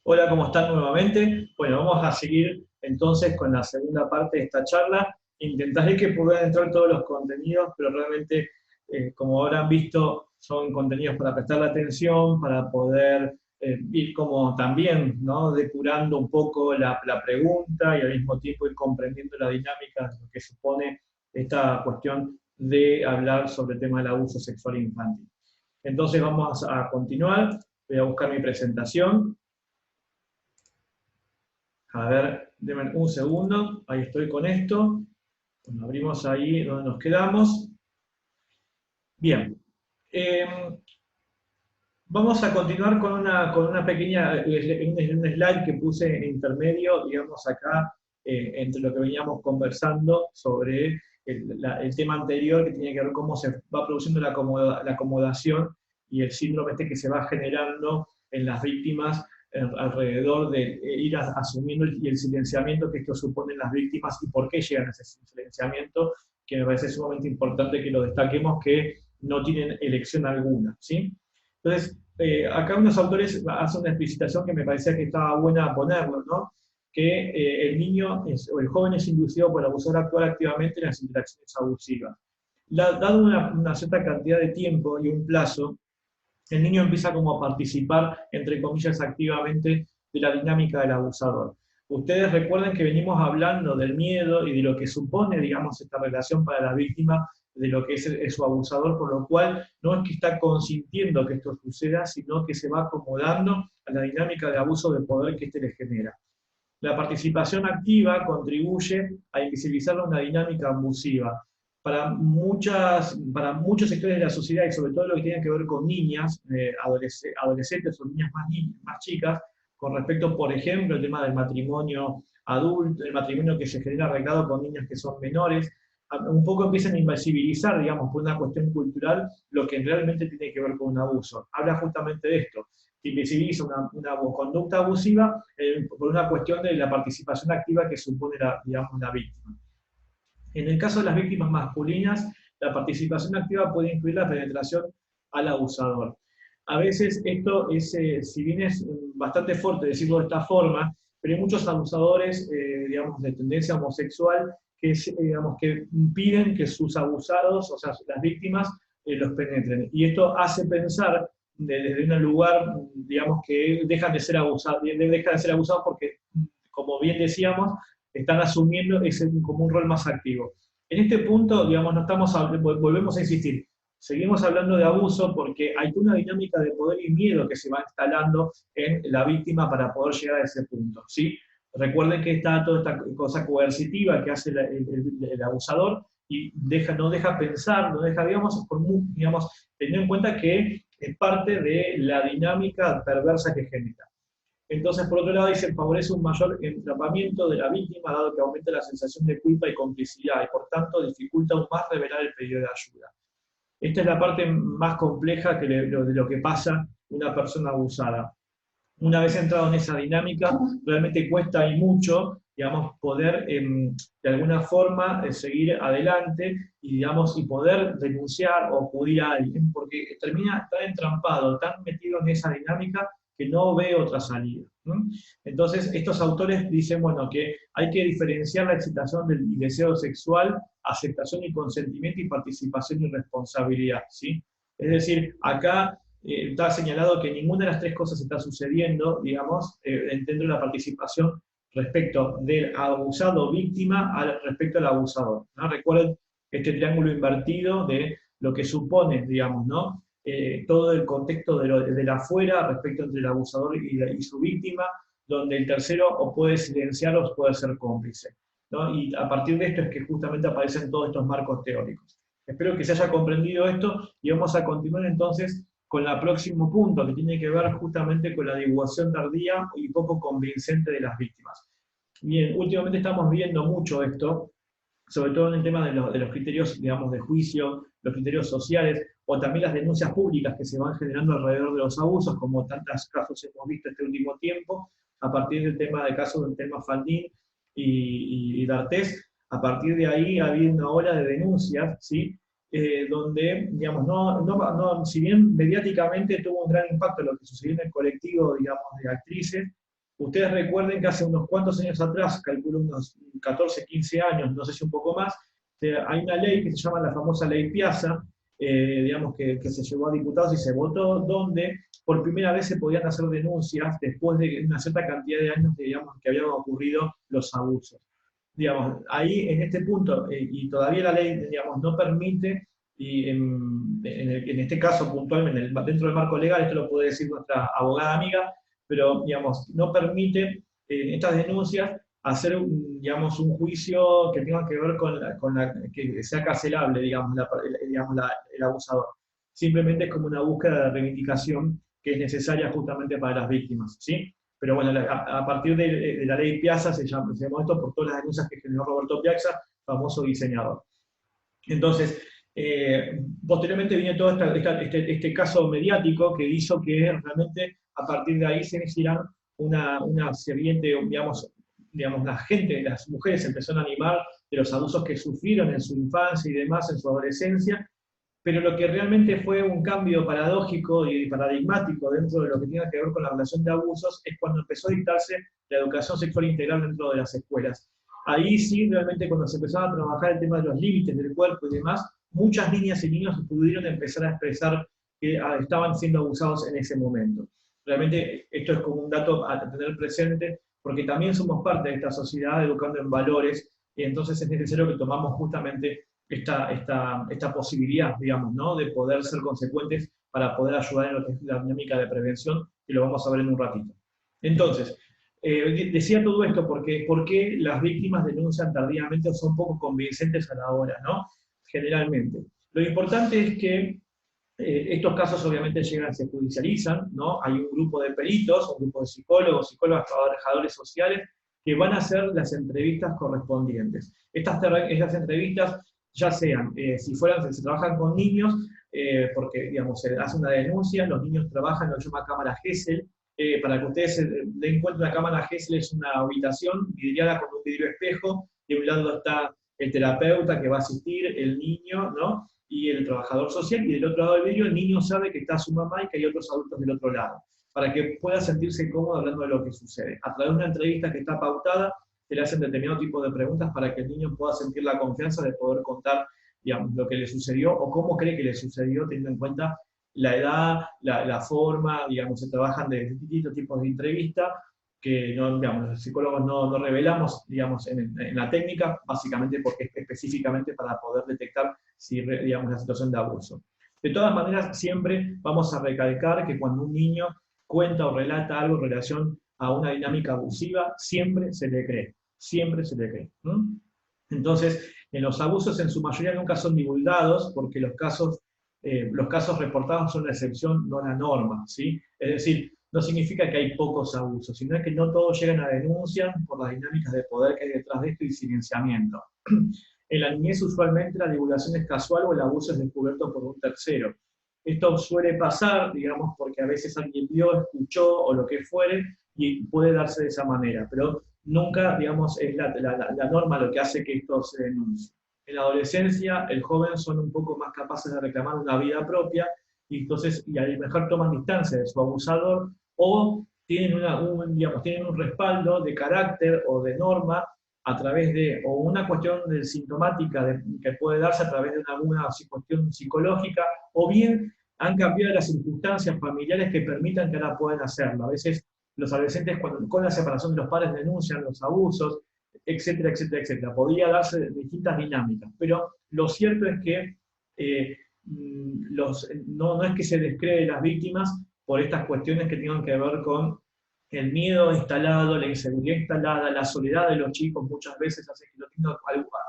Hola, ¿cómo están nuevamente? Bueno, vamos a seguir entonces con la segunda parte de esta charla. Intentaré que puedan entrar todos los contenidos, pero realmente, como habrán visto, son contenidos para prestarle atención, para poder ir como también, ¿no? Depurando un poco la pregunta y al mismo tiempo ir comprendiendo la dinámica de lo que supone esta cuestión de hablar sobre el tema del abuso sexual infantil. Entonces vamos a continuar. Voy a buscar mi presentación. A ver, denme un segundo, ahí estoy con esto. Bueno, abrimos ahí donde nos quedamos. Bien. Eh, Vamos a continuar con una pequeña, un slide que puse en intermedio, digamos acá, entre lo que veníamos conversando sobre el tema anterior, que tenía que ver cómo se va produciendo la acomodación y el síndrome este que se va generando en las víctimas alrededor de ir asumiendo y el silenciamiento que esto supone en las víctimas y por qué llegan a ese silenciamiento, que me parece sumamente importante que lo destaquemos, que no tienen elección alguna, ¿sí? Entonces, acá unos autores hacen una explicitación que me parecía que estaba buena ponerlo, ¿no? Que el niño o el joven es inducido por el abusador a actuar activamente en las interacciones abusivas. Dado una cierta cantidad de tiempo y un plazo, el niño empieza como a participar, entre comillas, activamente de la dinámica del abusador. Ustedes recuerden que venimos hablando del miedo y de lo que supone, digamos, esta relación para la víctima, de lo que es su abusador, por lo cual no es que está consintiendo que esto suceda, sino que se va acomodando a la dinámica de abuso de poder que éste le genera. La participación activa contribuye a invisibilizar una dinámica abusiva. Para muchos sectores de la sociedad, y sobre todo lo que tiene que ver con niñas, adolescentes o niñas más chicas, con respecto, por ejemplo, al tema del matrimonio adulto, el matrimonio que se genera arreglado con niñas que son menores, un poco empiezan a invisibilizar, digamos, por una cuestión cultural, lo que realmente tiene que ver con un abuso. Habla justamente de esto. Invisibiliza una conducta abusiva por una cuestión de la participación activa que supone digamos, la víctima. En el caso de las víctimas masculinas, la participación activa puede incluir la penetración al abusador. A veces esto es, si bien es bastante fuerte decirlo de esta forma, pero hay muchos abusadores, digamos, de tendencia homosexual que, digamos, que impiden que sus abusados, o sea, las víctimas, los penetren. Y esto hace pensar desde un lugar, digamos, que dejan de ser abusados porque, como bien decíamos, están asumiendo ese como un rol más activo. En este punto, digamos, no estamos, volvemos a insistir, seguimos hablando de abuso porque hay una dinámica de poder y miedo que se va instalando en la víctima para poder llegar a ese punto, ¿sí? Recuerden que está toda esta cosa coercitiva que hace el abusador y no deja pensar, no deja, digamos, teniendo en cuenta que es parte de la dinámica perversa que genera. Entonces, por otro lado, dice, favorece un mayor entrapamiento de la víctima, dado que aumenta la sensación de culpa y complicidad, y por tanto dificulta aún más revelar el pedido de ayuda. Esta es la parte más compleja de lo que pasa una persona abusada. Una vez entrado en esa dinámica, realmente cuesta y mucho, digamos, poder de alguna forma seguir adelante y, digamos, y poder denunciar o acudir a alguien, porque termina tan entrampado, tan metido en esa dinámica que no ve otra salida, ¿no? Entonces, estos autores dicen, bueno, que hay que diferenciar la excitación del deseo sexual, aceptación y consentimiento y participación y responsabilidad, ¿sí? Es decir, acá está señalado que ninguna de las tres cosas está sucediendo, digamos, dentro de la participación respecto del abusado víctima respecto al abusador, ¿no? Recuerden este triángulo invertido de lo que supone, digamos, ¿no? Todo el contexto de la afuera respecto entre el abusador y su víctima, donde el tercero o puede silenciar o puede ser cómplice, ¿no? Y a partir de esto es que justamente aparecen todos estos marcos teóricos. Espero que se haya comprendido esto y vamos a continuar entonces con el próximo punto, que tiene que ver justamente con la divulgación tardía y poco convincente de las víctimas. Bien, últimamente estamos viendo mucho esto, sobre todo en el tema de los criterios, digamos, de juicio, los criterios sociales, o también las denuncias públicas que se van generando alrededor de los abusos, como tantos casos hemos visto este último tiempo, a partir del tema de casos del tema Faldín y D'Artés. A partir de ahí ha habido una ola de denuncias, ¿sí? Donde, digamos, si bien mediáticamente tuvo un gran impacto lo que sucedió en el colectivo, digamos, de actrices, Ustedes recuerden que hace unos cuantos años atrás, calculo unos 14, 15 años, no sé si un poco más, hay una ley que se llama la famosa Ley Piazza, digamos que se llevó a diputados y se votó, donde por primera vez se podían hacer denuncias después de una cierta cantidad de años, digamos, que habían ocurrido los abusos. Digamos, ahí en este punto, y todavía la ley, digamos, no permite, y en este caso puntualmente, dentro del marco legal, esto lo puede decir nuestra abogada amiga, pero, digamos, no permite estas denuncias hacer, digamos, un juicio que tenga que ver que sea carcelable, digamos, el abusador. Simplemente es como una búsqueda de reivindicación que es necesaria justamente para las víctimas, ¿sí? Pero bueno, a partir de la ley Piazza se llamó esto por todas las denuncias que generó Roberto Piazza, famoso diseñador. Entonces, posteriormente viene todo este caso mediático que hizo que realmente a partir de ahí se hicieran una siguiente, digamos, la gente, las mujeres se empezaron a animar de los abusos que sufrieron en su infancia y demás, en su adolescencia, pero lo que realmente fue un cambio paradójico y paradigmático dentro de lo que tiene que ver con la relación de abusos es cuando empezó a dictarse la educación sexual integral dentro de las escuelas. Ahí sí, realmente cuando se empezaba a trabajar el tema de los límites del cuerpo y demás, muchas niñas y niños pudieron empezar a expresar que estaban siendo abusados en ese momento. Realmente esto es como un dato a tener presente, porque también somos parte de esta sociedad educando en valores, y entonces es necesario que tomamos justamente esta posibilidad, digamos, ¿no? De poder ser consecuentes para poder ayudar en lo que es la dinámica de prevención, y lo vamos a ver en un ratito. Entonces, decía todo esto porque las víctimas denuncian tardíamente o son poco convincentes a la hora, ¿no? Generalmente. Lo importante es que estos casos obviamente llegan, se judicializan, ¿no? Hay un grupo de peritos, un grupo de psicólogos, trabajadores sociales, que van a hacer las entrevistas correspondientes. Estas entrevistas, ya sean, si se trabajan con niños, porque, digamos, se hace una denuncia, los niños trabajan en lo que se llama cámara Gesell. Para que ustedes se den cuenta, una cámara Gesell es una habitación vidriada con un vidrio espejo, de un lado está el terapeuta que va a asistir, el niño, ¿no? Y el trabajador social, y del otro lado del vidrio el niño sabe que está su mamá y que hay otros adultos del otro lado, para que pueda sentirse cómodo hablando de lo que sucede. A través de una entrevista que está pautada, se le hacen determinado tipo de preguntas para que el niño pueda sentir la confianza de poder contar, digamos, lo que le sucedió o cómo cree que le sucedió, teniendo en cuenta la edad, la forma, digamos, se trabajan de distintos tipos de entrevistas que no, digamos, los psicólogos no revelamos, digamos, en la técnica, básicamente porque es específicamente para poder detectar si, digamos, la situación de abuso. De todas maneras, siempre vamos a recalcar que cuando un niño cuenta o relata algo en relación a una dinámica abusiva, siempre se le cree, siempre se le cree. Entonces, en los abusos en su mayoría nunca son divulgados, porque los casos reportados son la excepción, no la norma, ¿sí? Es decir, no significa que hay pocos abusos, sino que no todos llegan a denuncia por las dinámicas de poder que hay detrás de esto y silenciamiento. En la niñez usualmente la divulgación es casual o el abuso es descubierto por un tercero. Esto suele pasar, digamos, porque a veces alguien vio, escuchó o lo que fuere, y puede darse de esa manera, pero nunca, digamos, es la norma lo que hace que esto se denuncie. En la adolescencia, el joven son un poco más capaces de reclamar una vida propia, y entonces y a lo mejor toman distancia de su abusador, o tienen, tienen un respaldo de carácter o de norma a través de, o una cuestión sintomática que puede darse a través de alguna cuestión psicológica, o bien han cambiado las circunstancias familiares que permitan que ahora puedan hacerlo. A veces los adolescentes con la separación de los padres denuncian los abusos, etcétera, etcétera, etcétera. Podría darse distintas dinámicas, pero lo cierto es que no es que se descree las víctimas por estas cuestiones que tengan que ver con el miedo instalado, la inseguridad instalada, la soledad de los chicos muchas veces hace que no tengan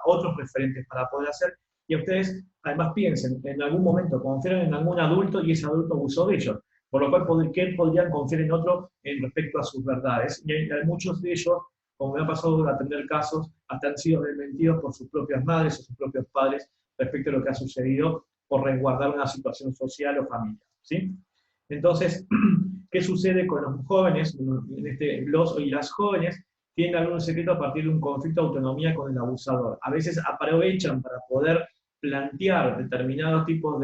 otros referentes para poder hacer, y ustedes además piensen, en algún momento confían en algún adulto y ese adulto abusó de ellos, por lo cual podrían confiar en otro en respecto a sus verdades, y hay muchos de ellos, como me ha pasado a atender casos, hasta han sido desmentidos por sus propias madres o sus propios padres respecto a lo que ha sucedido por resguardar una situación social o familiar, ¿sí? Entonces, ¿qué sucede con los jóvenes? Los y las jóvenes tienen algún secreto a partir de un conflicto de autonomía con el abusador. A veces aprovechan para poder plantear determinados tipos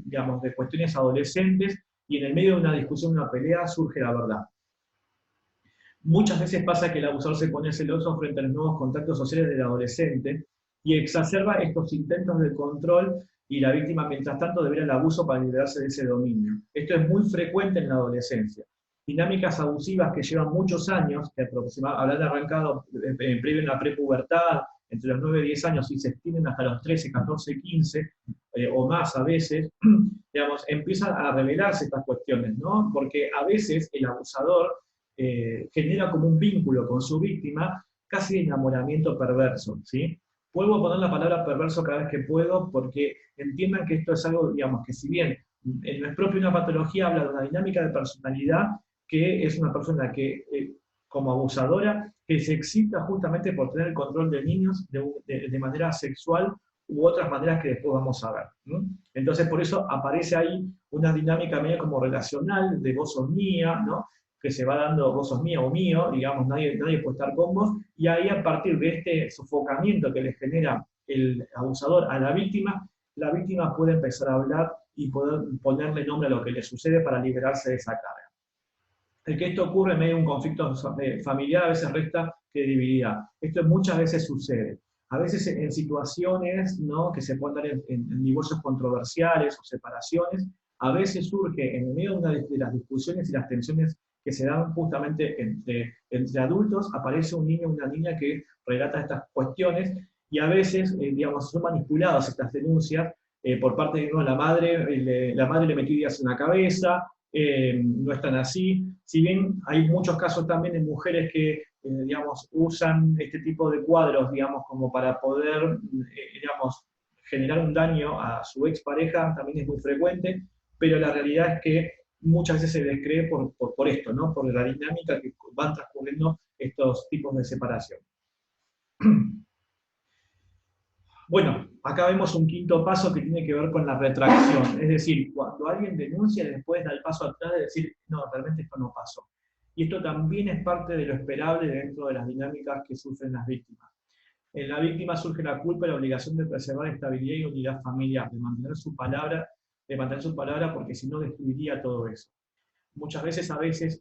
digamos, de cuestiones adolescentes, y en el medio de una discusión, una pelea, surge la verdad. Muchas veces pasa que el abusador se pone celoso frente a los nuevos contactos sociales del adolescente y exacerba estos intentos de control y la víctima, mientras tanto, deberá el abuso para liberarse de ese dominio. Esto es muy frecuente en la adolescencia. Dinámicas abusivas que llevan muchos años, que habrán arrancado previo en la prepubertad, entre los 9 y 10 años, y se extienden hasta los 13, 14, 15, o más a veces, digamos, empiezan a revelarse estas cuestiones, ¿no? Porque a veces el abusador genera como un vínculo con su víctima, casi de enamoramiento perverso, ¿sí? Vuelvo a poner la palabra perverso cada vez que puedo, porque entiendan que esto es algo, digamos, que si bien no es propio de una patología, habla de una dinámica de personalidad, que es una persona que, como abusadora, que se excita justamente por tener el control de niños de manera sexual u otras maneras que después vamos a ver, ¿no? Entonces, por eso aparece ahí una dinámica media como relacional, de vos sos mía, ¿no? Que se va dando, vos sos mío o mío, digamos, nadie puede estar con vos, y ahí a partir de este sofocamiento que le genera el abusador a la víctima puede empezar a hablar y poder ponerle nombre a lo que le sucede para liberarse de esa carga. El que esto ocurre en medio de un conflicto familiar a veces resta credibilidad. Esto muchas veces sucede. A veces en situaciones, ¿no?, que se pueden dar en divorcios controversiales o separaciones, a veces surge en medio de una de las discusiones y las tensiones que se dan justamente entre adultos, aparece un niño o una niña que relata estas cuestiones y a veces, digamos, son manipuladas estas denuncias por parte de la madre le metió ideas en la cabeza, no están así. Si bien hay muchos casos también de mujeres que, digamos, usan este tipo de cuadros, digamos, como para poder, digamos, generar un daño a su expareja, también es muy frecuente, pero la realidad es que muchas veces se descree por esto, ¿no? Por la dinámica que van transcurriendo estos tipos de separación. Bueno, acá vemos un quinto paso que tiene que ver con la retracción, es decir, cuando alguien denuncia y después da el paso atrás de decir, no, realmente esto no pasó. Y esto también es parte de lo esperable dentro de las dinámicas que sufren las víctimas. En la víctima surge la culpa y la obligación de preservar estabilidad y unidad familiar, de mantener su palabra porque si no destruiría todo eso. Muchas veces,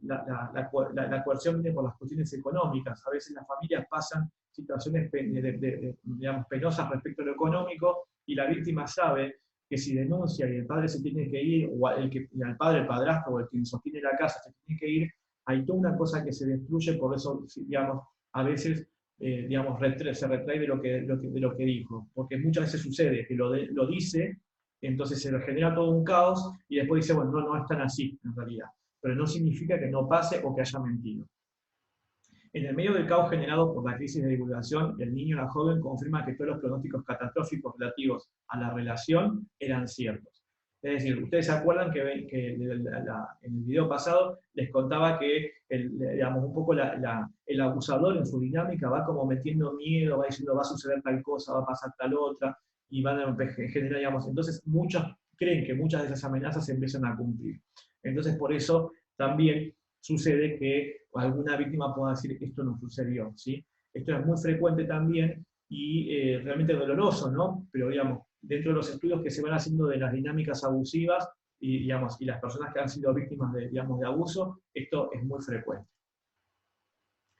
la coerción viene por las cuestiones económicas. A veces las familias pasan situaciones digamos, penosas respecto a lo económico y la víctima sabe que si denuncia y el padre se tiene que ir, o el padre, el padrastro o el quien sostiene la casa se tiene que ir, hay toda una cosa que se destruye, por eso, digamos, a veces digamos, se retrae de lo que dijo. Porque muchas veces sucede que lo dice, entonces se genera todo un caos y después dice, bueno, no es tan así en realidad. Pero no significa que no pase o que haya mentido. En el medio del caos generado por la crisis de divulgación, el niño o la joven confirma que todos los pronósticos catastróficos relativos a la relación eran ciertos. Es decir, ustedes se acuerdan que en el video pasado les contaba que digamos, un poco el abusador en su dinámica va como metiendo miedo, va diciendo va a suceder tal cosa, va a pasar tal otra, y van a generar, digamos, entonces muchos creen que muchas de esas amenazas se empiezan a cumplir. Entonces por eso también sucede que alguna víctima pueda decir esto no sucedió, ¿sí? Esto es muy frecuente también y realmente doloroso, ¿no? Pero digamos, dentro de los estudios que se van haciendo de las dinámicas abusivas y, digamos, y las personas que han sido víctimas de, digamos, de abuso, esto es muy frecuente.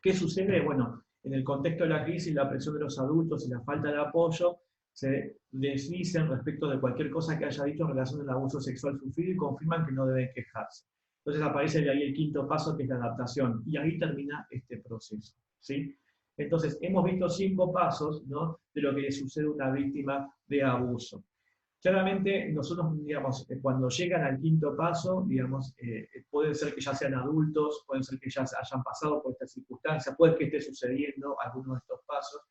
¿Qué sucede? Bueno, en el contexto de la crisis, la presión de los adultos y la falta de apoyo se desdicen respecto de cualquier cosa que haya dicho en relación al abuso sexual sufrido y confirman que no deben quejarse. Entonces aparece de ahí el quinto paso, que es la adaptación, y ahí termina este proceso, ¿sí? Entonces, hemos visto 5 pasos, ¿no?, de lo que le sucede a una víctima de abuso. Claramente, nosotros, digamos, cuando llegan al quinto paso, digamos, puede ser que ya sean adultos, pueden ser que ya hayan pasado por esta circunstancia, puede que esté sucediendo alguno de estos pasos,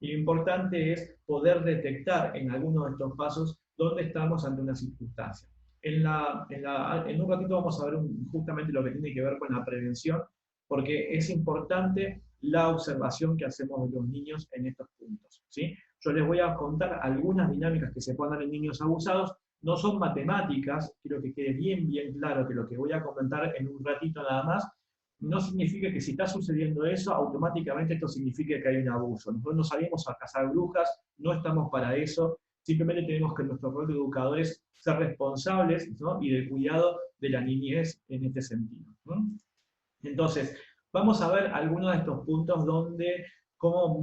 y lo importante es poder detectar en alguno de estos pasos dónde estamos ante una circunstancia. En un ratito vamos a ver justamente lo que tiene que ver con la prevención, porque es importante la observación que hacemos de los niños en estos puntos, ¿sí? Yo les voy a contar algunas dinámicas que se pueden dar en niños abusados. No son matemáticas, quiero que quede bien claro que lo que voy a comentar en un ratito nada más no significa que si está sucediendo eso, automáticamente esto significa que hay un abuso. Nosotros no salimos a cazar brujas, no estamos para eso, simplemente tenemos que en nuestro rol de educadores ser responsables, ¿no?, y del cuidado de la niñez en este sentido, ¿no? Entonces, Vamos a ver algunos de estos puntos donde,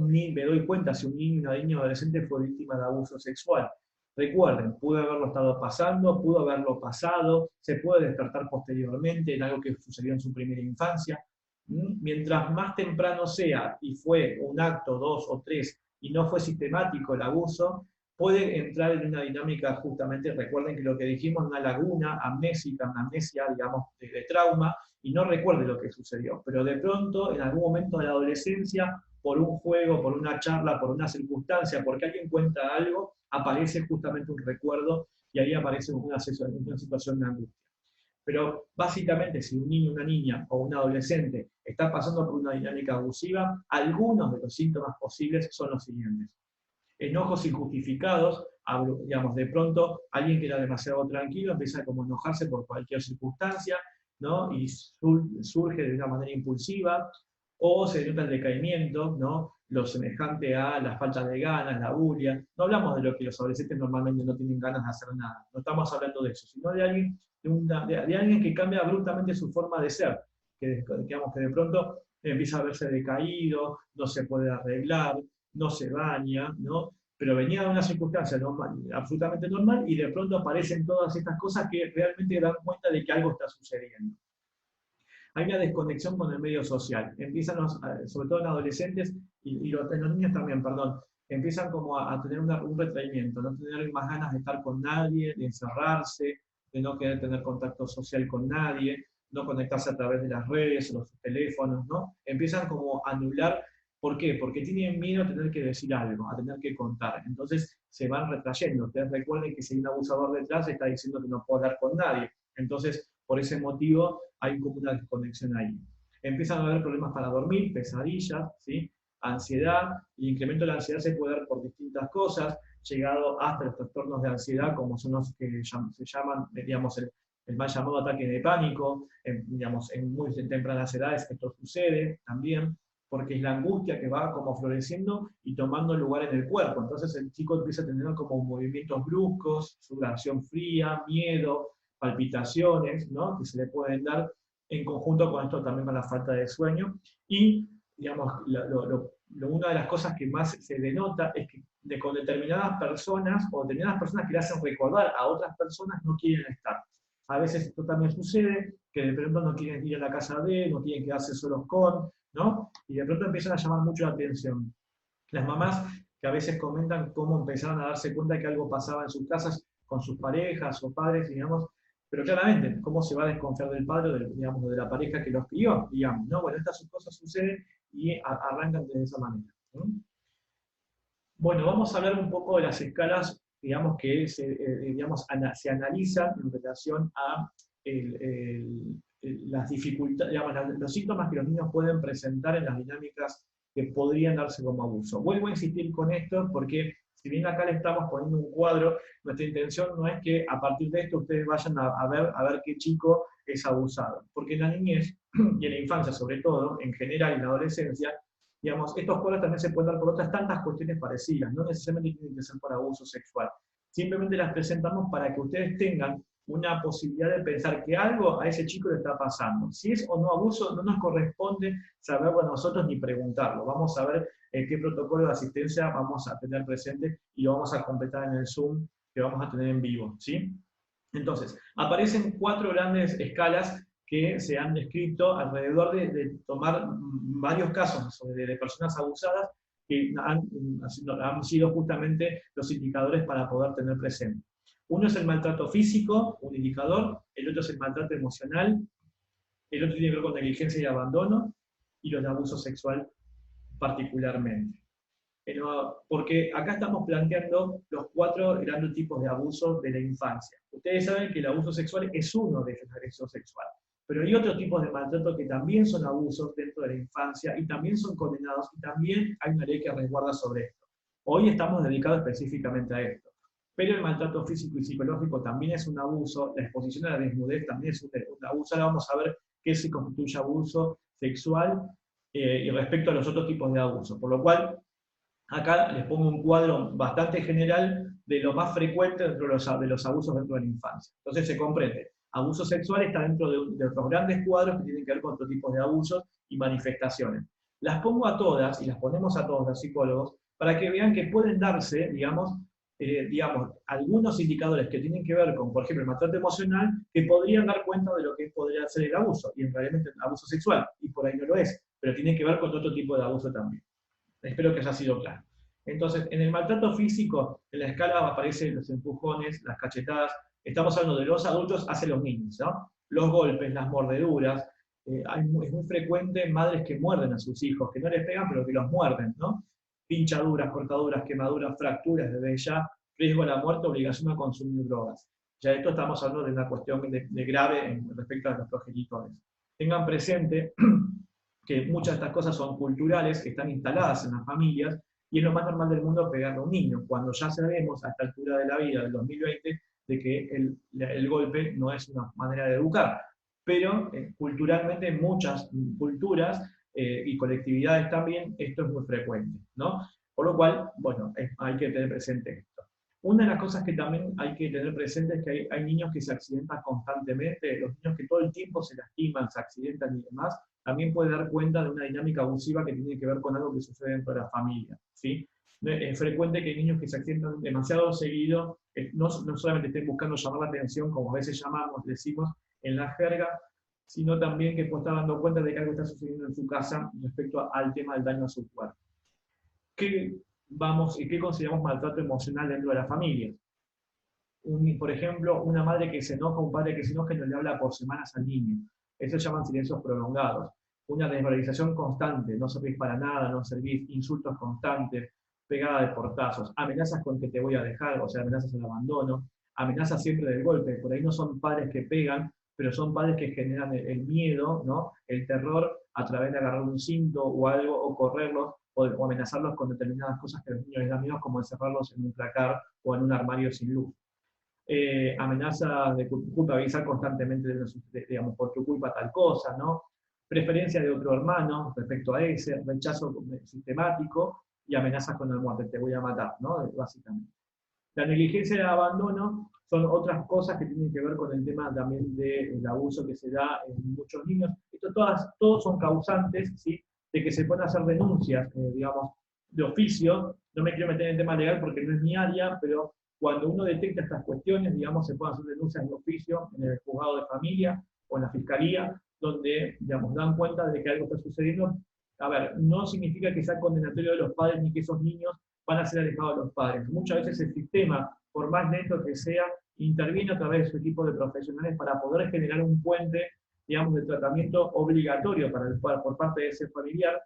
me doy cuenta si un niño, una niña o adolescente fue víctima de abuso sexual. Recuerden, pudo haberlo estado pasando, pudo haberlo pasado, se puede despertar posteriormente en algo que sucedió en su primera infancia. Mientras más temprano sea y fue un acto, dos o tres, y no fue sistemático el abuso, puede entrar en una dinámica justamente, recuerden que lo que dijimos, una laguna amnésica, una amnesia, digamos, de trauma, y no recuerde lo que sucedió. Pero de pronto, en algún momento de la adolescencia, por un juego, por una charla, por una circunstancia, porque alguien cuenta algo, aparece justamente un recuerdo y ahí aparece una situación de angustia. Pero básicamente, si un niño, una niña o un adolescente está pasando por una dinámica abusiva, algunos de los síntomas posibles son los siguientes. Enojos injustificados, digamos, de pronto alguien que era demasiado tranquilo empieza como a enojarse por cualquier circunstancia, ¿no? Y surge de una manera impulsiva, o se nota el decaimiento, ¿no? Lo semejante a la falta de ganas, la bulia. No hablamos de lo que los adolescentes normalmente no tienen ganas de hacer nada, no estamos hablando de eso, sino de alguien, de alguien que cambia abruptamente su forma de ser, que, digamos, que de pronto empieza a verse decaído, no se puede arreglar, no se baña, ¿no? Pero venía de una circunstancia normal, absolutamente normal, y de pronto aparecen todas estas cosas que realmente dan cuenta de que algo está sucediendo. Hay una desconexión con el medio social. Empiezan, sobre todo en adolescentes, en los niños también, perdón, empiezan como a tener un retraimiento, no tener más ganas de estar con nadie, de encerrarse, de no querer tener contacto social con nadie, no conectarse a través de las redes o los teléfonos, ¿no? Empiezan como a anular. ¿Por qué? Porque tienen miedo a tener que decir algo, a tener que contar. Entonces se van retrayendo. Ustedes recuerden que si hay un abusador detrás, está diciendo que no puedo hablar con nadie. Entonces, por ese motivo, hay como una desconexión ahí. Empiezan a haber problemas para dormir, pesadillas, ¿sí? Ansiedad. El incremento de la ansiedad se puede dar por distintas cosas, llegado hasta los trastornos de ansiedad, como son los que se llaman, digamos, el mal llamado ataque de pánico, digamos, en muy tempranas edades esto sucede también, porque es la angustia que va como floreciendo y tomando lugar en el cuerpo. Entonces el chico empieza a tener como movimientos bruscos, sudoración fría, miedo, palpitaciones, ¿no? Que se le pueden dar en conjunto con esto también con la falta de sueño. Y, digamos, una de las cosas que más se denota es que con determinadas personas o determinadas personas que le hacen recordar a otras personas no quieren estar. A veces esto también sucede, que de pronto no quieren ir a la casa de, no quieren quedarse solos con, ¿no? Y de pronto empiezan a llamar mucho la atención. Las mamás que a veces comentan cómo empezaron a darse cuenta de que algo pasaba en sus casas con sus parejas o padres, digamos, pero claramente, cómo se va a desconfiar del padre, digamos, de la pareja que los crió, digamos, ¿no? Bueno, estas cosas suceden y arrancan de esa manera, ¿no? Bueno, vamos a hablar un poco de las escalas, digamos, que digamos, se analizan en relación a las dificultades, digamos, los síntomas que los niños pueden presentar en las dinámicas que podrían darse como abuso. Vuelvo a insistir con esto porque, si bien acá le estamos poniendo un cuadro, nuestra intención no es que a partir de esto ustedes vayan a ver qué chico es abusado. Porque en la niñez y en la infancia, sobre todo, en general en la adolescencia, digamos, estos cuadros también se pueden dar por otras tantas cuestiones parecidas, no necesariamente tienen que ser por abuso sexual. Simplemente las presentamos para que ustedes tengan una posibilidad de pensar que algo a ese chico le está pasando. Si es o no abuso, no nos corresponde saberlo a nosotros ni preguntarlo. Vamos a ver qué protocolo de asistencia vamos a tener presente y lo vamos a completar en el Zoom que vamos a tener en vivo, ¿sí? Entonces, aparecen 4 grandes escalas que se han descrito alrededor de tomar varios casos de personas abusadas que han sido justamente los indicadores para poder tener presente. Uno es el maltrato físico, un indicador, el otro es el maltrato emocional, el otro tiene que ver con negligencia y abandono, y los de abuso sexual particularmente. Porque acá estamos planteando los 4 grandes tipos de abuso de la infancia. Ustedes saben que el abuso sexual es uno de ellos, la agresión sexual. Pero hay otros tipos de maltrato que también son abusos dentro de la infancia y también son condenados y también hay una ley que resguarda sobre esto. Hoy estamos dedicados específicamente a esto. Pero el maltrato físico y psicológico también es un abuso, la exposición a la desnudez también es un abuso. Ahora vamos a ver qué se constituye abuso sexual y respecto a los otros tipos de abuso. Por lo cual, acá les pongo un cuadro bastante general de lo más frecuente dentro de los abusos dentro de la infancia. Entonces se comprende Abuso sexual está dentro de otros grandes cuadros que tienen que ver con otro tipo de abusos y manifestaciones. Las pongo a todas y las ponemos a todos los psicólogos para que vean que pueden darse, digamos, algunos indicadores que tienen que ver con, por ejemplo, el maltrato emocional, que podrían dar cuenta de lo que podría ser el abuso, y en realidad el abuso sexual, y por ahí no lo es, pero tiene que ver con otro tipo de abuso también. Espero que haya sido claro. Entonces, en el maltrato físico, en la escala aparecen los empujones, las cachetadas, estamos hablando de los adultos hacia los niños, ¿no? Los golpes, las mordeduras, es muy frecuente madres que muerden a sus hijos, que no les pegan, pero que los muerden, ¿no? Pinchaduras, cortaduras, quemaduras, fracturas, desde ya, riesgo a la muerte, obligación a consumir drogas. Ya esto estamos hablando de una cuestión de grave respecto a los progenitores. Tengan presente que muchas de estas cosas son culturales, que están instaladas en las familias, y es lo más normal del mundo pegarle a un niño, cuando ya sabemos a esta altura de la vida, del 2020, de que el golpe no es una manera de educar. Pero culturalmente en muchas culturas y colectividades también esto es muy frecuente, ¿no? Por lo cual, bueno, hay que tener presente esto. Una de las cosas que también hay que tener presente es que hay niños que se accidentan constantemente, los niños que todo el tiempo se lastiman, se accidentan y demás, también puede dar cuenta de una dinámica abusiva que tiene que ver con algo que sucede dentro de la familia, ¿sí? Es frecuente que niños que se accidentan demasiado seguido, no solamente estén buscando llamar la atención, como a veces llamamos, decimos en la jerga, sino también que puede estar dando cuenta de que algo está sucediendo en su casa respecto al tema del daño a su cuerpo. ¿Qué consideramos maltrato emocional dentro de la familia? Por ejemplo, una madre que se enoja, un padre que se enoja y no le habla por semanas al niño. Eso se llaman silencios prolongados. Una desvalorización constante, no servís para nada, no servís, insultos constantes, pegada de portazos, amenazas con que te voy a dejar, o sea, amenazas al abandono, amenazas siempre del golpe. Por ahí no son padres que pegan, pero son padres que generan el miedo, ¿no? El terror a través de agarrar un cinto o algo, o correrlos, o amenazarlos con determinadas cosas que a los niños les dan miedo, como encerrarlos en un placar o en un armario sin luz. Amenazas de culpabilizar constantemente, digamos, por tu culpa tal cosa, ¿no? Preferencia de otro hermano respecto a ese, rechazo sistemático y amenazas con la muerte, te voy a matar, ¿no? Básicamente. La negligencia y el abandono son otras cosas que tienen que ver con el tema también del abuso que se da en muchos niños. Todos son causantes, ¿sí? De que se puedan hacer denuncias, digamos, de oficio. No me quiero meter en el tema legal porque no es mi área, pero cuando uno detecta estas cuestiones, digamos, se pueden hacer denuncias de oficio en el juzgado de familia o en la fiscalía, donde, digamos, dan cuenta de que algo está sucediendo. A ver, no significa que sea condenatorio de los padres ni que esos niños van a ser alejados de los padres. Muchas veces el sistema, por más lento que sea, interviene a través de su equipo de profesionales para poder generar un puente, digamos, de tratamiento obligatorio por parte de ese familiar,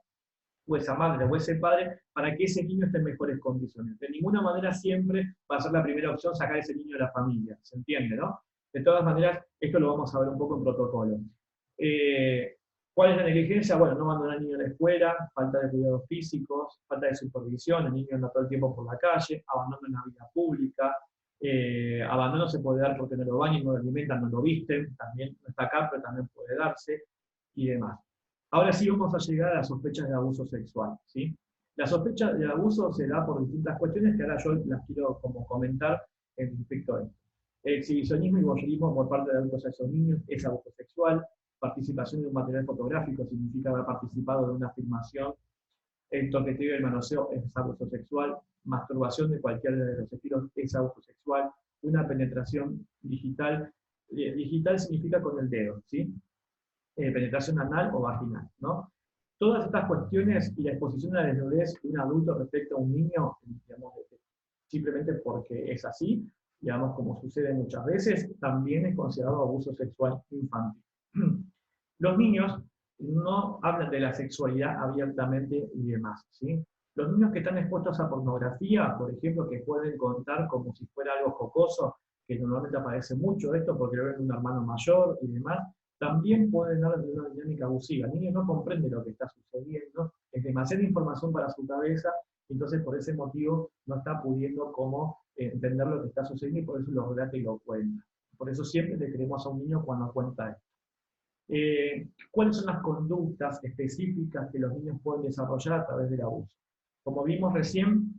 o esa madre, o ese padre, para que ese niño esté en mejores condiciones. De ninguna manera siempre va a ser la primera opción sacar a ese niño de la familia, ¿se entiende, no? De todas maneras, esto lo vamos a ver un poco en protocolo. ¿Cuál es la negligencia? Bueno, no abandonar al niño en la escuela, falta de cuidados físicos, falta de supervisión, el niño anda todo el tiempo por la calle, abandono en la vida pública, abandono se puede dar porque no lo bañan, no lo alimentan, no lo visten, también no está acá, pero también puede darse, y demás. Ahora sí vamos a llegar a las sospechas de abuso sexual, ¿sí? La sospecha de abuso se da por distintas cuestiones que ahora yo las quiero como comentar en respecto a esto. El exhibicionismo y voyerismo por parte de adultos a esos niños es abuso sexual. Participación de un material fotográfico significa haber participado de una filmación. El toqueteo y el manoseo es abuso sexual. Masturbación de cualquiera de los estilos es abuso sexual. Una penetración digital. Digital significa con el dedo, ¿sí? Penetración anal o vaginal, ¿no? Todas estas cuestiones y la exposición a la desnudez de un adulto respecto a un niño, digamos, simplemente porque es así, digamos, como sucede muchas veces, también es considerado abuso sexual infantil. Los niños no hablan de la sexualidad abiertamente y demás, ¿sí? Los niños que están expuestos a pornografía, por ejemplo, que pueden contar como si fuera algo jocoso, que normalmente aparece mucho esto porque lo ven un hermano mayor y demás, también pueden hablar de una dinámica abusiva. El niño no comprende lo que está sucediendo, es demasiada información para su cabeza, entonces por ese motivo no está pudiendo como entender lo que está sucediendo y por eso lo relata y lo cuenta. Por eso siempre le creemos a un niño cuando cuenta esto. ¿Cuáles son las conductas específicas que los niños pueden desarrollar a través del abuso? Como vimos recién,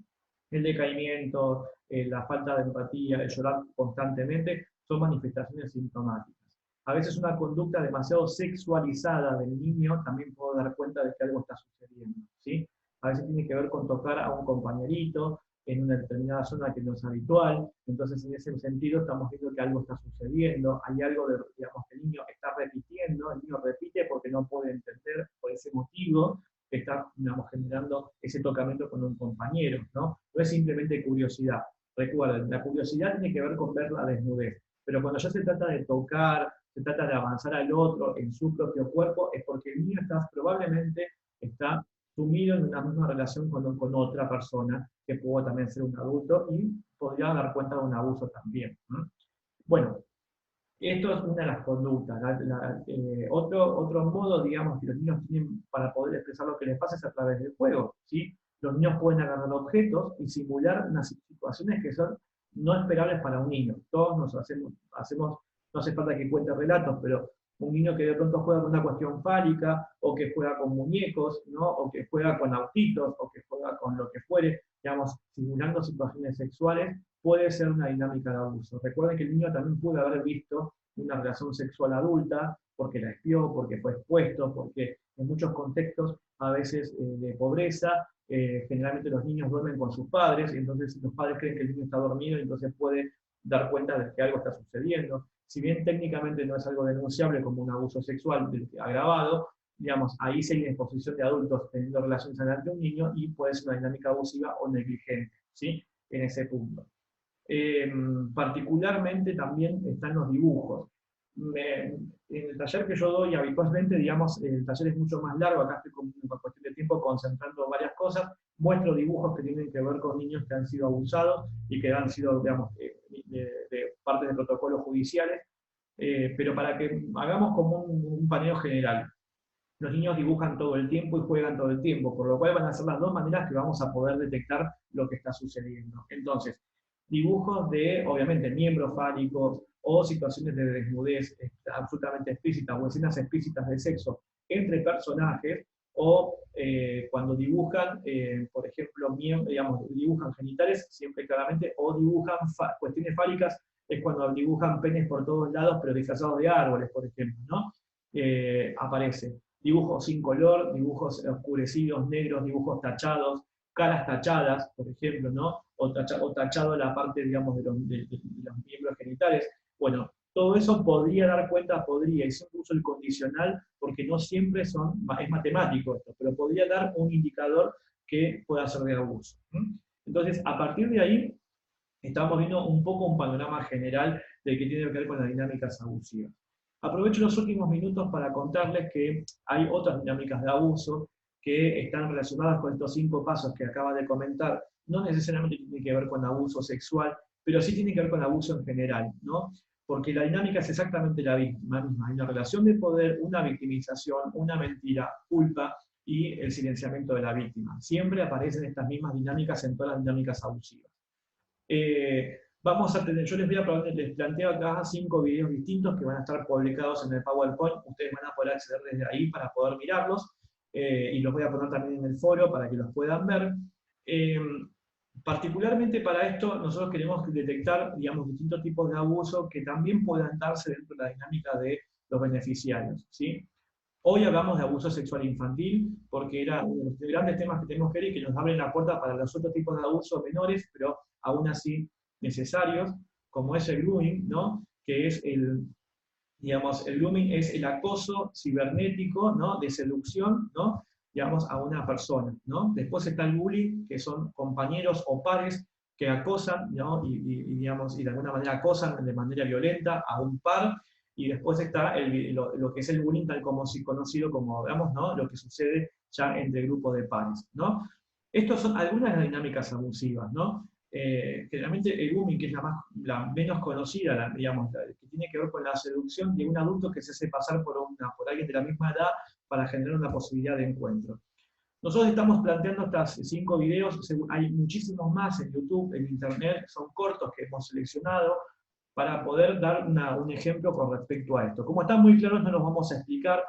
el decaimiento, la falta de empatía, el llorar constantemente, son manifestaciones sintomáticas. A veces una conducta demasiado sexualizada del niño también puede dar cuenta de que algo está sucediendo, ¿sí? A veces tiene que ver con tocar a un compañerito en una determinada zona que no es habitual, entonces en ese sentido estamos viendo que algo está sucediendo, hay algo de, digamos, que el niño está repitiendo, el niño repite porque no puede entender por ese motivo, que está, digamos, generando ese tocamiento con un compañero, ¿no? No es simplemente curiosidad. Recuerden, la curiosidad tiene que ver con ver la desnudez, pero cuando ya se trata de tocar, se trata de avanzar al otro en su propio cuerpo, es porque el niño probablemente está sumido en una misma relación con otra persona, que puede también ser un adulto, y podría dar cuenta de un abuso también. ¿No? Bueno, esto es una de las conductas. Otro modo, digamos, que los niños tienen para poder expresar lo que les pasa es a través del juego. ¿Sí? Los niños pueden agarrar objetos y simular unas situaciones que son no esperables para un niño. Todos nos hacemos, no hace falta que cuente relatos, pero un niño que de pronto juega con una cuestión fálica, o que juega con muñecos, ¿no? O que juega con autitos, o que juega con lo que fuere, digamos, simulando situaciones sexuales, puede ser una dinámica de abuso. Recuerden que el niño también pudo haber visto una relación sexual adulta, porque la espió, porque fue expuesto, porque en muchos contextos, a veces de pobreza, generalmente los niños duermen con sus padres, y entonces los padres creen que el niño está dormido, y entonces puede dar cuenta de que algo está sucediendo. Si bien técnicamente no es algo denunciable como un abuso sexual agravado, digamos, ahí sí hay exposición de adultos teniendo relaciones ante un niño y puede ser una dinámica abusiva o negligente, ¿sí? En ese punto. Particularmente también están los dibujos. En el taller que yo doy habitualmente, digamos, el taller es mucho más largo, acá estoy con una cuestión de tiempo concentrando varias cosas, muestro dibujos que tienen que ver con niños que han sido abusados y que han sido, digamos, de parte de protocolos judiciales, pero para que hagamos como un paneo general. Los niños dibujan todo el tiempo y juegan todo el tiempo, por lo cual van a ser las dos maneras que vamos a poder detectar lo que está sucediendo. Entonces, dibujos de, obviamente, miembros fálicos o situaciones de desnudez absolutamente explícitas o escenas explícitas de sexo entre personajes, o cuando dibujan, por ejemplo, digamos, dibujan genitales, siempre claramente, o dibujan cuestiones fálicas, es cuando dibujan penes por todos lados, pero disfrazados de árboles, por ejemplo, ¿no? Aparece. Dibujos sin color, dibujos oscurecidos, negros, dibujos tachados, caras tachadas, por ejemplo, ¿no? O tachado la parte, digamos, de los miembros genitales. Bueno, todo eso podría dar cuenta, podría, y siempre uso el condicional, porque no siempre es matemático esto, pero podría dar un indicador que pueda ser de abuso. Entonces, a partir de ahí, estamos viendo un poco un panorama general de que tiene que ver con las dinámicas abusivas. Aprovecho los últimos minutos para contarles que hay otras dinámicas de abuso que están relacionadas con estos 5 pasos que acaba de comentar. No necesariamente tienen que ver con abuso sexual, pero sí tienen que ver con abuso en general, ¿no? Porque la dinámica es exactamente la misma. Hay una relación de poder, una victimización, una mentira, culpa y el silenciamiento de la víctima. Siempre aparecen estas mismas dinámicas en todas las dinámicas abusivas. Vamos a tener, yo les planteo acá 5 videos distintos que van a estar publicados en el PowerPoint. Ustedes van a poder acceder desde ahí para poder mirarlos, y los voy a poner también en el foro para que los puedan ver. Particularmente para esto, nosotros queremos detectar, digamos, distintos tipos de abuso que también puedan darse dentro de la dinámica de los beneficiarios, ¿sí? Hoy hablamos de abuso sexual infantil, porque era uno de los grandes temas que tenemos que ver y que nos abren la puerta para los otros tipos de abusos menores, pero aún así necesarios, como es el grooming, ¿no? Que es digamos, el grooming es el acoso cibernético, ¿no? De seducción, ¿no? Digamos, a una persona, ¿no? Después está el bullying, que son compañeros o pares que acosan, ¿no? Digamos, y de alguna manera acosan de manera violenta a un par. Y después está lo que es el bullying, tal como conocido como, digamos, ¿no? Lo que sucede ya entre grupos de pares, ¿no? Estas son algunas de las dinámicas abusivas, ¿no? Generalmente el grooming, que es la menos conocida, digamos, que tiene que ver con la seducción de un adulto que se hace pasar por alguien de la misma edad para generar una posibilidad de encuentro. Nosotros estamos planteando estos 5 videos, hay muchísimos más en YouTube, en Internet, son cortos que hemos seleccionado para poder dar un ejemplo con respecto a esto. Como están muy claros, no los vamos a explicar,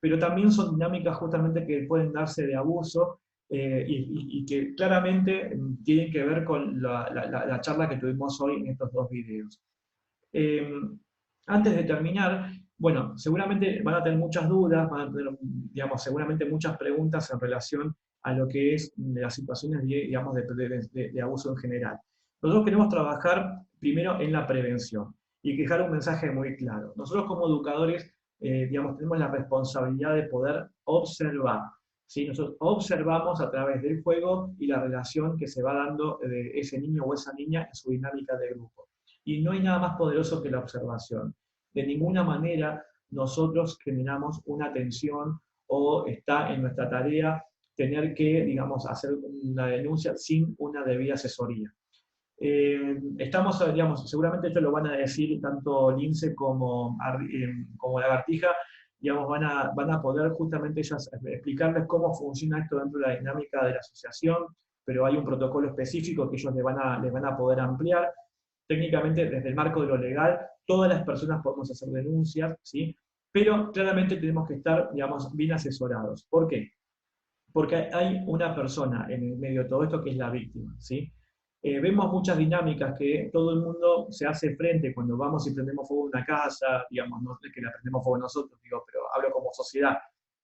pero también son dinámicas justamente que pueden darse de abuso, y que claramente tienen que ver con la charla que tuvimos hoy en estos 2 videos. Antes de terminar, Bueno, seguramente van a tener muchas dudas, van a tener, digamos, seguramente muchas preguntas en relación a lo que es las situaciones, digamos, de abuso en general. Nosotros queremos trabajar primero en la prevención y dejar un mensaje muy claro. Nosotros como educadores, digamos, tenemos la responsabilidad de poder observar. ¿Sí? Nosotros observamos a través del juego y la relación que se va dando de ese niño o esa niña en su dinámica de grupo. Y no hay nada más poderoso que la observación. De ninguna manera nosotros generamos una tensión o está en nuestra tarea tener que, digamos, hacer una denuncia sin una debida asesoría. Estamos, digamos, seguramente esto lo van a decir tanto Lince como Lagartija, digamos, van a poder justamente ellas explicarles cómo funciona esto dentro de la dinámica de la asociación, pero hay un protocolo específico que ellos les van a poder ampliar. Técnicamente, desde el marco de lo legal, todas las personas podemos hacer denuncias, ¿sí? Pero claramente tenemos que estar, digamos, bien asesorados. ¿Por qué? Porque hay una persona en el medio de todo esto que es la víctima, ¿sí? Vemos muchas dinámicas que todo el mundo se hace frente cuando vamos y prendemos fuego en una casa, digamos, no es que la prendemos fuego nosotros, digo, pero hablo como sociedad,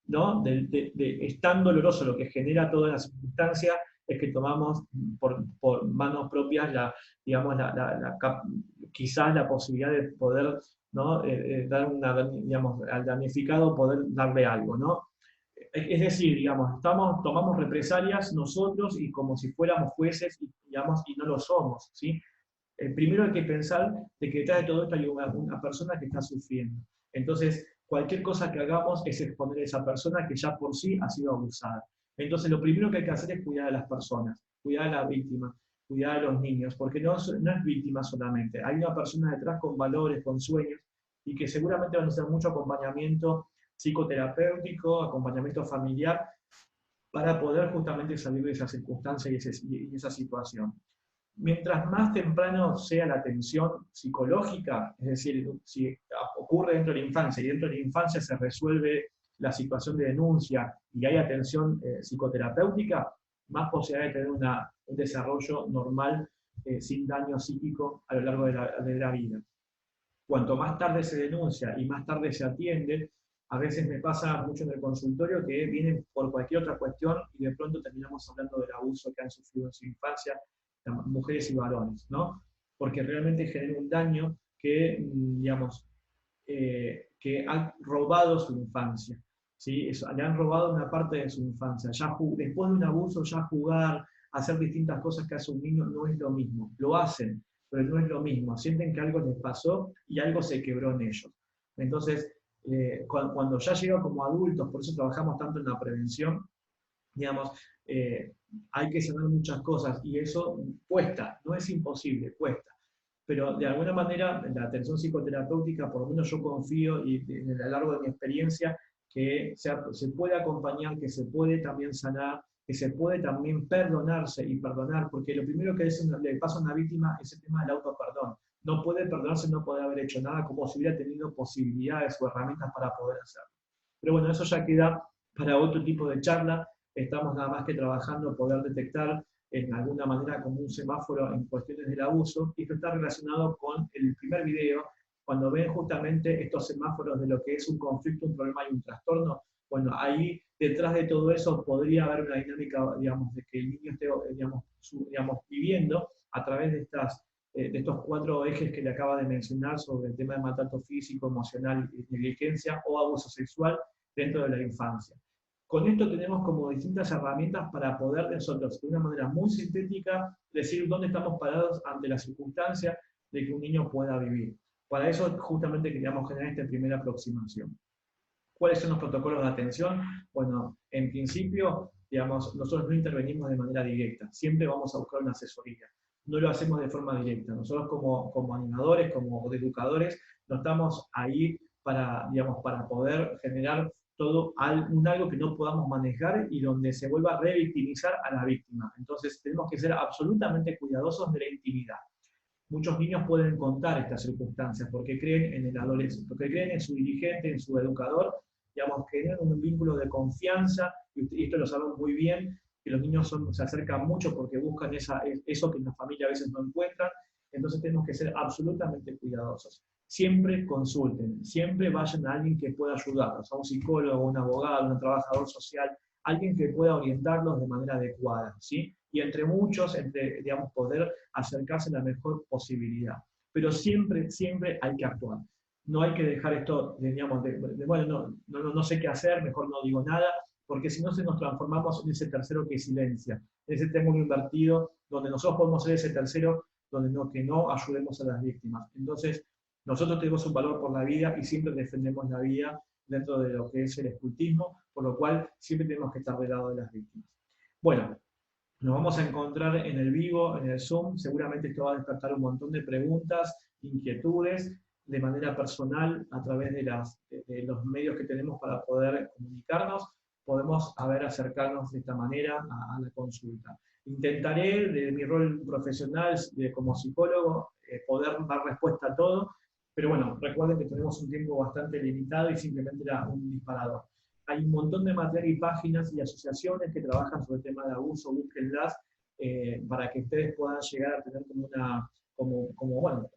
¿no? Es tan doloroso lo que genera toda la circunstancia, es que tomamos por manos propias digamos, quizás la posibilidad de poder, ¿no? Dar digamos, al damnificado poder darle algo, ¿no? Es decir, digamos, tomamos represalias nosotros y como si fuéramos jueces, digamos, y no lo somos, ¿sí? Primero hay que pensar de que detrás de todo esto hay una persona que está sufriendo. Entonces, cualquier cosa que hagamos es exponer a esa persona que ya por sí ha sido abusada. Entonces, lo primero que hay que hacer es cuidar a las personas, cuidar a la víctima, cuidar a los niños, porque no es víctima solamente. Hay una persona detrás con valores, con sueños, y que seguramente van a hacer mucho acompañamiento psicoterapéutico, acompañamiento familiar, para poder justamente salir de esa circunstancia y esa situación. Mientras más temprano sea la atención psicológica, es decir, si ocurre dentro de la infancia y dentro de la infancia se resuelve la situación de denuncia y hay atención psicoterapéutica, más posibilidad de tener un desarrollo normal sin daño psíquico a lo largo de la vida. Cuanto más tarde se denuncia y más tarde se atiende, a veces me pasa mucho en el consultorio que vienen por cualquier otra cuestión y de pronto terminamos hablando del abuso que han sufrido en su infancia mujeres y varones, ¿no? Porque realmente genera un daño que, digamos, que han robado su infancia, ¿sí? Le han robado una parte de su infancia. Después de un abuso, ya jugar, hacer distintas cosas que hace un niño no es lo mismo. Lo hacen, pero no es lo mismo. Sienten que algo les pasó y algo se quebró en ellos. Entonces, cuando ya llegan como adultos, por eso trabajamos tanto en la prevención, digamos, hay que saber muchas cosas y eso cuesta, no es imposible, cuesta. Pero de alguna manera la atención psicoterapéutica, por lo menos yo confío y a lo largo de mi experiencia, que se puede acompañar, que se puede también sanar, que se puede también perdonarse y perdonar, porque lo primero que le pasa a una víctima es el tema del autoperdón. No puede perdonarse, no puede haber hecho nada como si hubiera tenido posibilidades o herramientas para poder hacerlo. Pero bueno, eso ya queda para otro tipo de charla. Estamos nada más que trabajando poder detectar en alguna manera como un semáforo en cuestiones del abuso, y esto está relacionado con el primer video, cuando ven justamente estos semáforos de lo que es un conflicto, un problema y un trastorno. Bueno, ahí detrás de todo eso podría haber una dinámica, digamos, de que el niño esté, digamos, viviendo a través de estos 4 ejes que le acaba de mencionar sobre el tema de maltrato físico, emocional, negligencia o abuso sexual dentro de la infancia. Con esto tenemos como distintas herramientas para poder nosotros, de una manera muy sintética, decir dónde estamos parados ante la circunstancia de que un niño pueda vivir. Para eso justamente queríamos generar esta primera aproximación. ¿Cuáles son los protocolos de atención? Bueno, en principio, digamos, nosotros no intervenimos de manera directa, siempre vamos a buscar una asesoría. No lo hacemos de forma directa. Nosotros como animadores, como educadores, no estamos ahí para, digamos, para poder generar todo algo que no podamos manejar y donde se vuelva a revictimizar a la víctima. Entonces tenemos que ser absolutamente cuidadosos de la intimidad. Muchos niños pueden contar estas circunstancias porque creen en el adolescente, porque creen en su dirigente, en su educador, digamos, que tienen un vínculo de confianza, y esto lo sabemos muy bien, que los niños se acercan mucho porque buscan eso que en la familia a veces no encuentran. Entonces tenemos que ser absolutamente cuidadosos. siempre consulten, siempre vayan a alguien que pueda ayudarlos, a un psicólogo, un abogado, un trabajador social, alguien que pueda orientarlos de manera adecuada, ¿sí? Y entre muchos, digamos, poder acercarse a la mejor posibilidad. Pero siempre, siempre hay que actuar. No hay que dejar esto, digamos, bueno, no sé qué hacer, mejor no digo nada, porque si no nos transformamos en ese tercero que silencia, en ese triángulo invertido, donde nosotros podemos ser ese tercero que no ayudemos a las víctimas. Entonces, nosotros tenemos un valor por la vida y siempre defendemos la vida dentro de lo que es el escultismo, por lo cual siempre tenemos que estar del lado de las víctimas. Bueno, nos vamos a encontrar en el vivo, en el Zoom, seguramente esto va a despertar un montón de preguntas, inquietudes, de manera personal, a través de los medios que tenemos para poder comunicarnos, podemos acercarnos de esta manera a la consulta. Intentaré, de mi rol profesional como psicólogo, poder dar respuesta a todo, pero bueno, recuerden que tenemos un tiempo bastante limitado y simplemente era un disparador. Hay un montón de material y páginas y asociaciones que trabajan sobre el tema de abuso, búsquenlas, para que ustedes puedan llegar a tener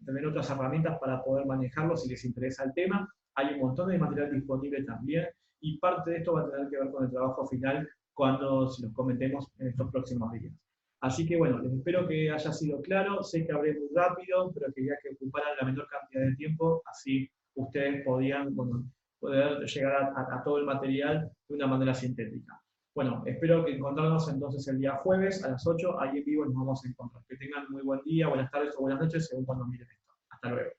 tener otras herramientas para poder manejarlo si les interesa el tema. Hay un montón de material disponible también, y parte de esto va a tener que ver con el trabajo final cuando se los comentemos en estos próximos días. Así que bueno, les espero que haya sido claro, sé que hablé muy rápido, pero quería que ocuparan la menor cantidad de tiempo, así ustedes podían poder llegar a todo el material de una manera sintética. Bueno, espero que encontrarnos entonces el día jueves a las 8, ahí en vivo nos vamos a encontrar. Que tengan muy buen día, buenas tardes o buenas noches, según cuando miren esto. Hasta luego.